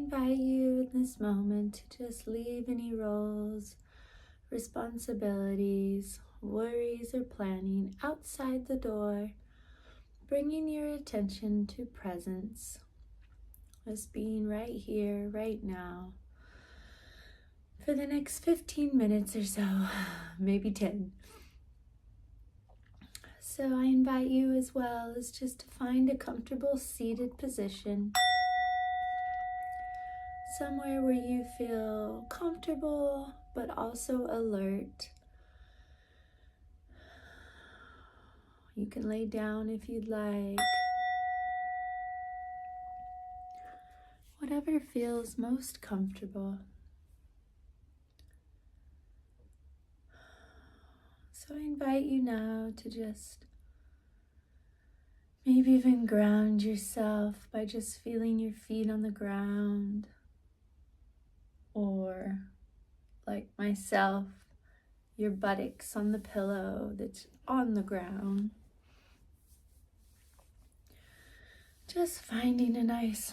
invite you in this moment to just leave any roles, responsibilities, worries, or planning outside the door, bringing your attention to presence, just being right here, right now, for the next 15 minutes or so, maybe 10. So I invite you as well as just to find a comfortable seated position, somewhere where you feel comfortable but also alert. You can lay down if you'd like. Whatever feels most comfortable. So I invite you now to just maybe even ground yourself by just feeling your feet on the ground, or like myself, your buttocks on the pillow that's on the ground. Just finding a nice,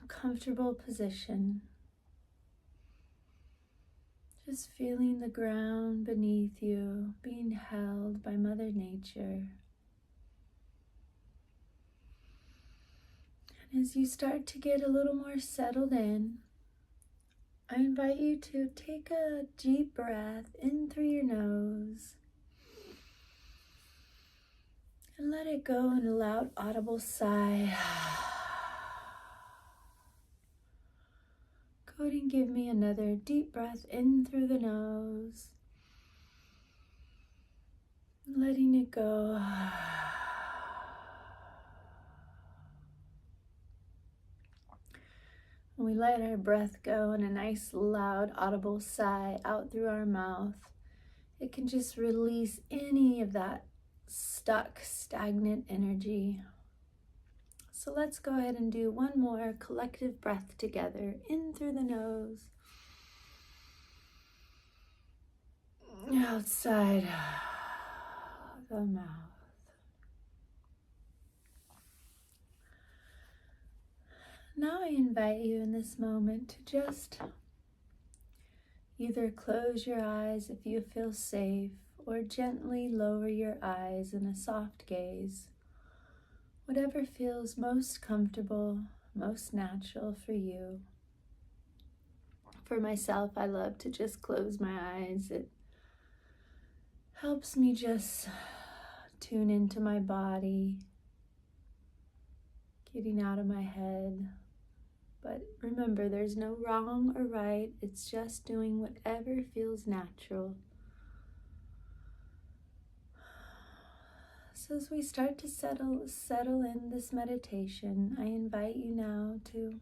comfortable position. Just feeling the ground beneath you, being held by Mother Nature. And as you start to get a little more settled in, I invite you to take a deep breath in through your nose and let it go in a loud, audible sigh. Go ahead and give me another deep breath in through the nose, letting it go. When we let our breath go in a nice, loud, audible sigh out through our mouth, it can just release any of that stuck, stagnant energy. So let's go ahead and do one more collective breath together, in through the nose, outside the mouth. Now I invite you in this moment to just either close your eyes if you feel safe, or gently lower your eyes in a soft gaze. Whatever feels most comfortable, most natural for you. For myself, I love to just close my eyes. It helps me just tune into my body, getting out of my head. But remember, there's no wrong or right. It's just doing whatever feels natural. So as we start to settle in this meditation, I invite you now to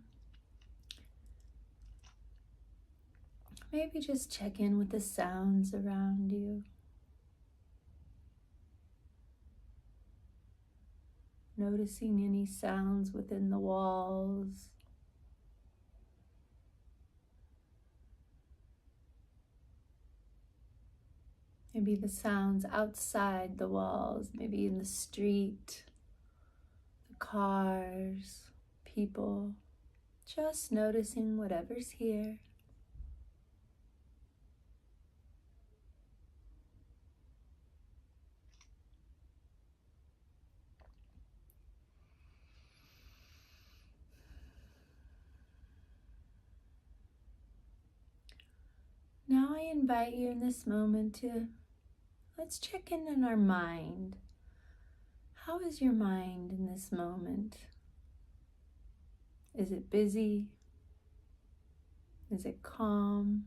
maybe just check in with the sounds around you. Noticing any sounds within the walls. Maybe the sounds outside the walls, maybe in the street, the cars, people. Just noticing whatever's here. Now I invite you in this moment to let's check in our mind. How is your mind in this moment? Is it busy? Is it calm?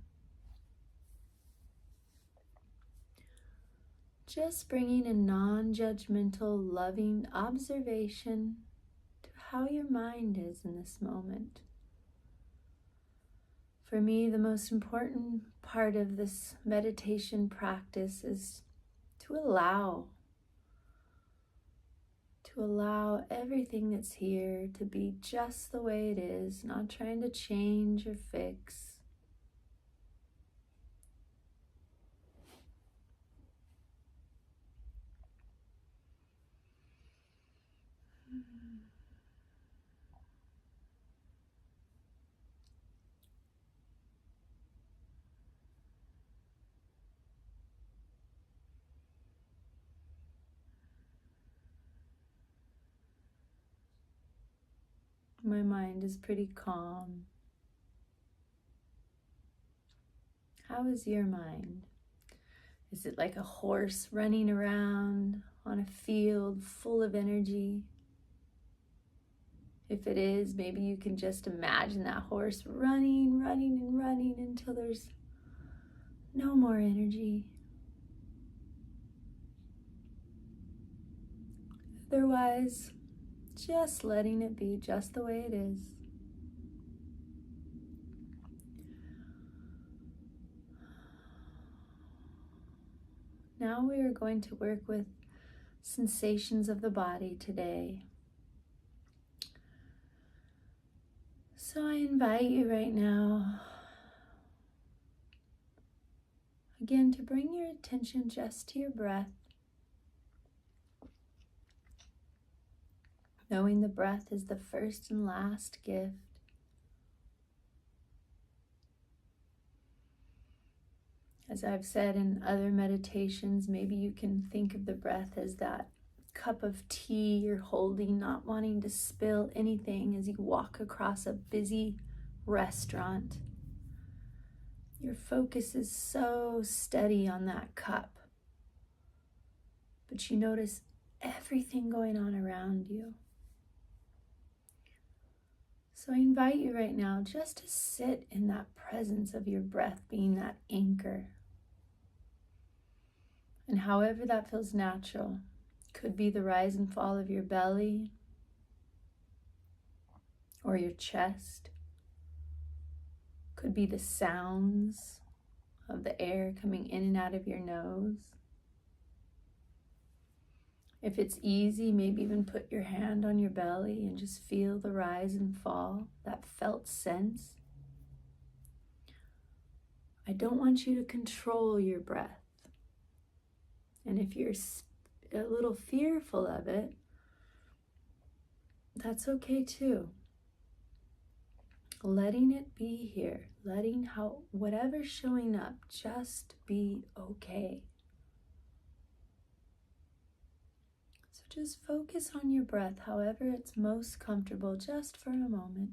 Just bringing a non-judgmental, loving observation to how your mind is in this moment. For me, the most important part of this meditation practice is to allow everything that's here to be just the way it is, not trying to change or fix. My mind is pretty calm. How is your mind? Is it like a horse running around on a field full of energy? If it is, maybe you can just imagine that horse running, running, and running until there's no more energy. Otherwise, just letting it be just the way it is. Now we are going to work with sensations of the body today. So I invite you right now, again, to bring your attention just to your breath, knowing the breath is the first and last gift. As I've said in other meditations, maybe you can think of the breath as that cup of tea you're holding, not wanting to spill anything as you walk across a busy restaurant. Your focus is so steady on that cup, but you notice everything going on around you. So I invite you right now just to sit in that presence of your breath being that anchor. And however that feels natural, could be the rise and fall of your belly or your chest, could be the sounds of the air coming in and out of your nose. If it's easy, maybe even put your hand on your belly and just feel the rise and fall, that felt sense. I don't want you to control your breath. And if you're a little fearful of it, that's okay too. Letting it be here, letting whatever's showing up just be okay. So just focus on your breath, however it's most comfortable, just for a moment.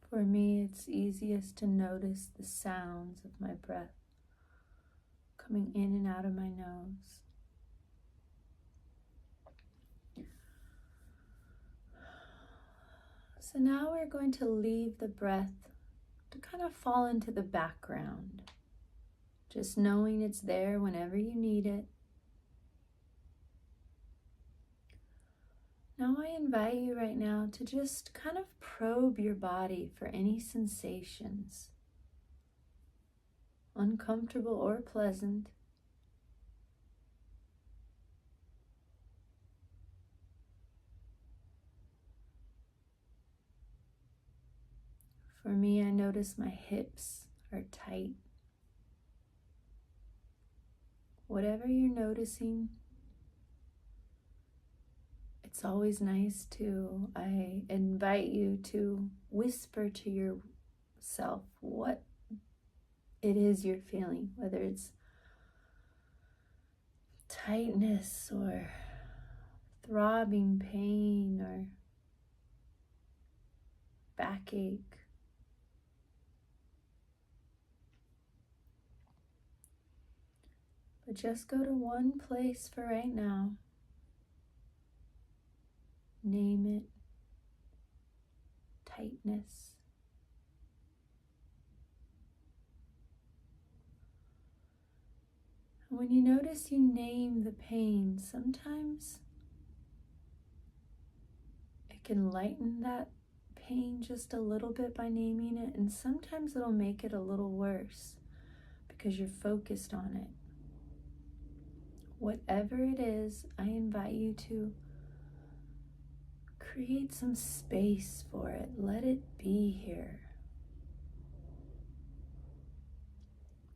For me, it's easiest to notice the sounds of my breath coming in and out of my nose. So now we're going to leave the breath to kind of fall into the background, just knowing it's there whenever you need it. Now I invite you right now to just kind of probe your body for any sensations, uncomfortable or pleasant. For me, I notice my hips are tight. Whatever you're noticing, it's always nice to, I invite you to whisper to yourself what it is you're feeling, whether it's tightness or throbbing pain or backache. But just go to one place for right now. Name it. Tightness. And when you notice you name the pain, sometimes it can lighten that pain just a little bit by naming it, and sometimes it'll make it a little worse because you're focused on it. Whatever it is, I invite you to create some space for it. Let it be here.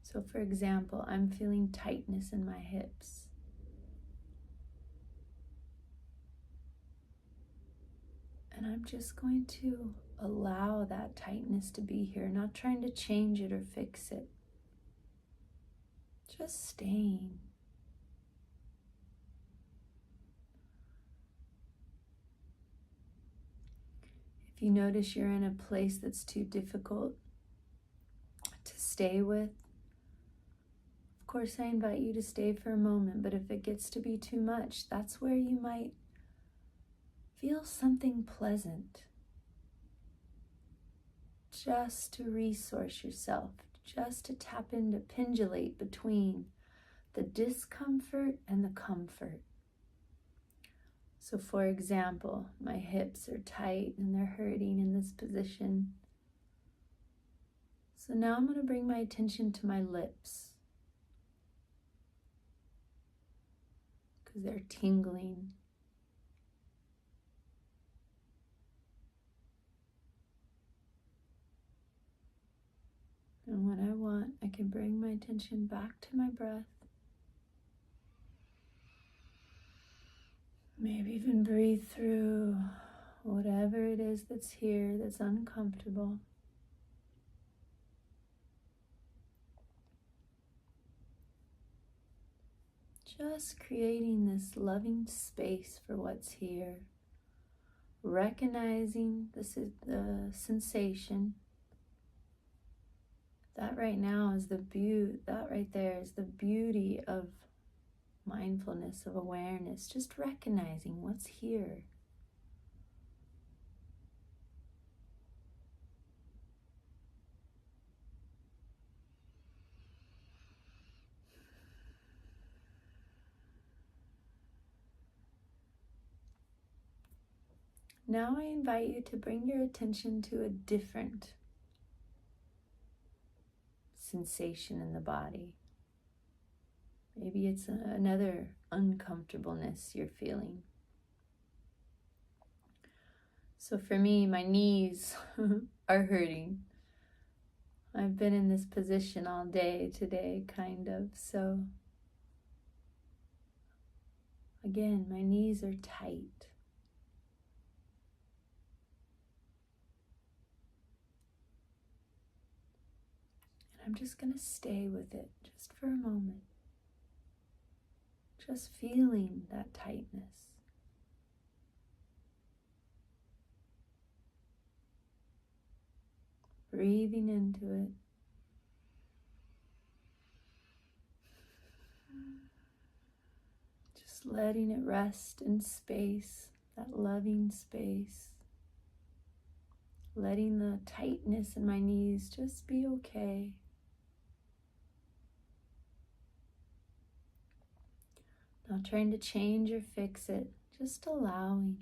So for example, I'm feeling tightness in my hips. And I'm just going to allow that tightness to be here, not trying to change it or fix it. Just staying. If you notice you're in a place that's too difficult to stay with, of course I invite you to stay for a moment, but if it gets to be too much, that's where you might feel something pleasant. Just to resource yourself, just to tap into, pendulate between the discomfort and the comfort. So for example, my hips are tight and they're hurting in this position. So now I'm going to bring my attention to my lips because they're tingling. And when I want, I can bring my attention back to my breath. Maybe even breathe through whatever it is that's here that's uncomfortable. Just creating this loving space for what's here. Recognizing this is the sensation. That right now is the beauty, that right there is the beauty of mindfulness, of awareness, just recognizing what's here. Now I invite you to bring your attention to a different sensation in the body. Maybe it's another uncomfortableness you're feeling. So for me, my knees are hurting. I've been in this position all day today, kind of. So again, my knees are tight. And I'm just going to stay with it just for a moment. Just feeling that tightness. Breathing into it. Just letting it rest in space, that loving space. Letting the tightness in my knees just be okay. Not trying to change or fix it, just allowing.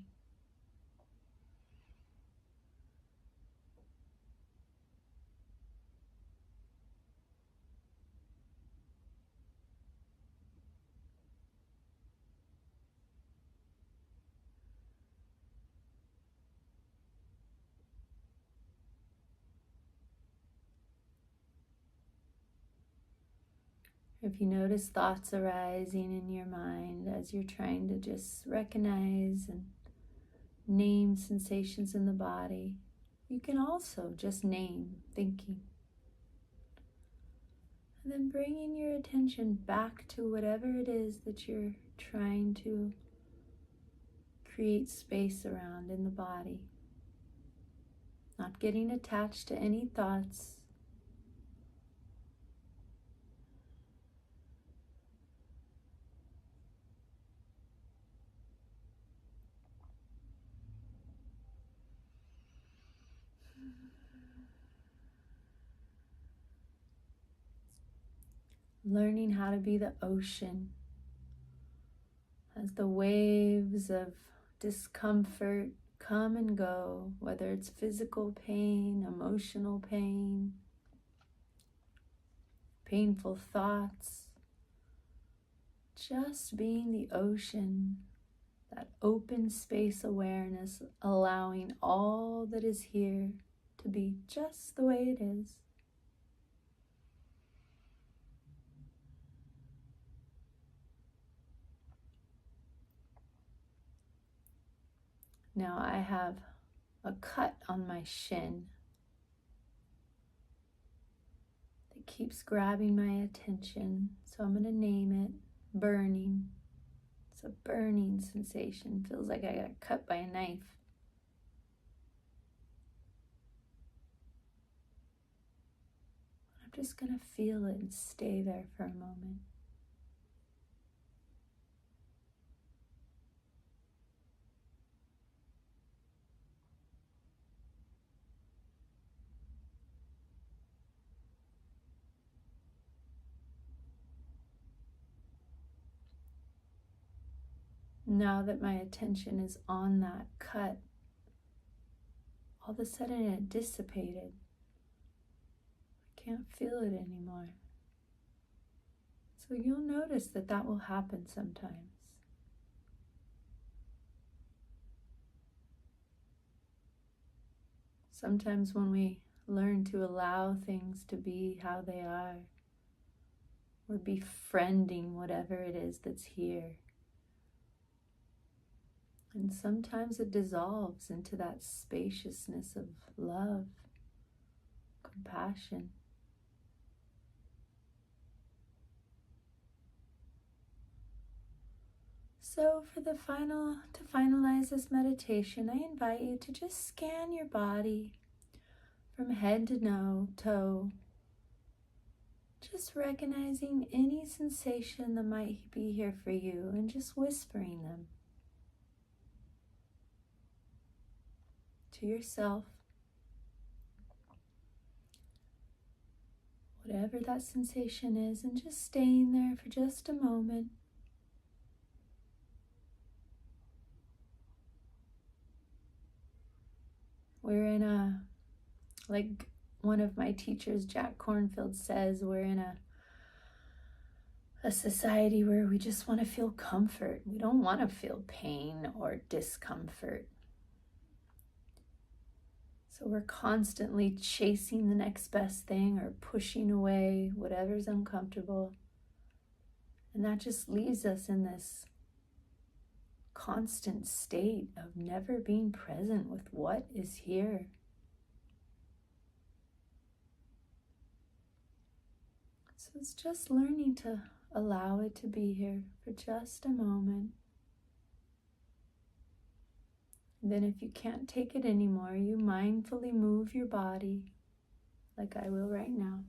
If you notice thoughts arising in your mind as you're trying to just recognize and name sensations in the body, you can also just name thinking. And then bringing your attention back to whatever it is that you're trying to create space around in the body. Not getting attached to any thoughts. Learning how to be the ocean as the waves of discomfort come and go, whether it's physical pain, emotional pain, painful thoughts. Just being the ocean, that open space awareness, allowing all that is here to be just the way it is. Now I have a cut on my shin that keeps grabbing my attention, so I'm going to name it burning. It's a burning sensation. Feels like I got cut by a knife. I'm just going to feel it and stay there for a moment. Now that my attention is on that cut, all of a sudden it dissipated. I can't feel it anymore. So you'll notice that that will happen sometimes. Sometimes when we learn to allow things to be how they are, we're befriending whatever it is that's here. And sometimes it dissolves into that spaciousness of love, compassion. So to finalize this meditation, I invite you to just scan your body from head to toe, just recognizing any sensation that might be here for you and just whispering them to yourself. Whatever that sensation is, and just staying there for just a moment. We're in like one of my teachers, Jack Kornfield, says, we're in a society where we just want to feel comfort. We don't want to feel pain or discomfort. So we're constantly chasing the next best thing or pushing away whatever's uncomfortable. And that just leaves us in this constant state of never being present with what is here. So it's just learning to allow it to be here for just a moment. And then if you can't take it anymore, you mindfully move your body like I will right now.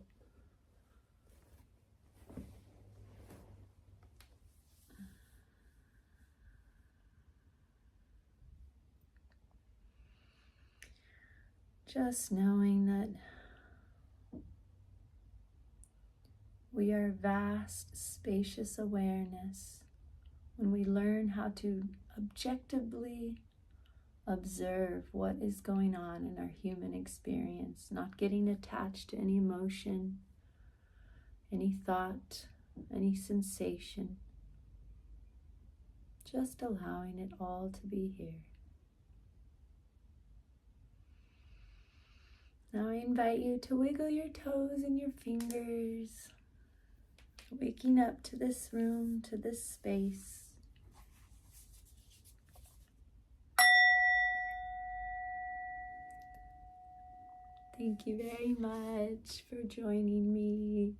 Just knowing that we are vast, spacious awareness when we learn how to objectively observe what is going on in our human experience, not getting attached to any emotion, any thought, any sensation, just allowing it all to be here. Now I invite you to wiggle your toes and your fingers, waking up to this room, to this space. Thank you very much for joining me.